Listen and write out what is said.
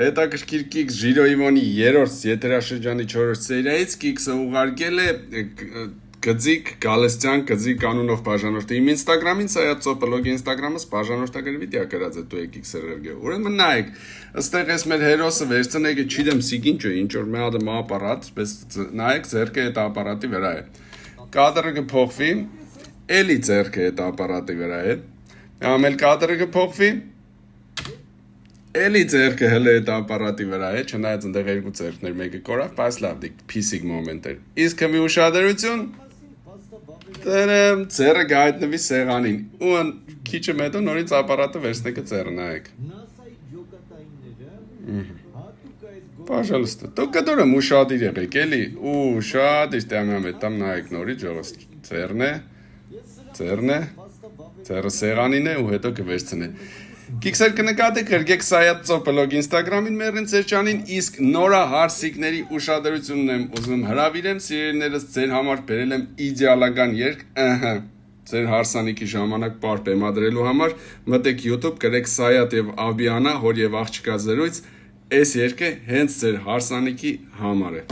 Հետաքրքիր Կիքս Ժիրոյվոնի 3-րդ եթերաշրջանի 4-րդ սերիայից Կիքսը ուղարկել է Գձիկ Գալստյան Գձիկ անունով բաժանորդը իմ Instagram-ին սայացո բլոգի Instagram-ս բաժանորդագրվի դիա գրած է դու եկիք սերերգե ուրեմն նայեք ըստեղ էս մեր հերոսը վերցնեք չիդեմ սիգինչը ինչ որ մի հատ ապարատ պես նայեք ձերքը այդ ապարատի վրա է կադրը կփոխվի էլի ձերքը այդ ապարատի վրա է ամել կադրը կփոխվի Էլի ձերքը հələ այդ ապարատի վրա է, չնայած ընդեղ երկու ձերքներ մեկը կորավ, բայց լավ դիք փիսիկ մոմենտ էր։ Իսկ մի ուշադրություն ձերը գայտնվի սեղանին ու քիչը հետո նորից ապարատը վերցնեք ձերը նայեք։ Пожалуйста, только դուրը ուշադիր եղեք, էլի, ուշադիր տամյամ է, տամ նայեք նորից ժողովուրդ ձերն է, ձերը սեղանին է ու հետո կվերցնե։ Կիքսեր կնկատեք հրգեք սայացո բլոգ Instagram-ին մերին ծերջանին, իսկ նորա հարսիկների ուշադրությունն եմ ուզում հրավիրեմ, սիրելիներս ձեր համար բերել եմ իդեալական երգ, ձեր հարսանիքի ժամանակ պար բեմադրելու համար, մտեք YouTube, գրեք Սայաթ եւ Աբիանա, հոր եւ աղջկա զրույց, այս երգը հենց ձեր հարսանիքի համար է։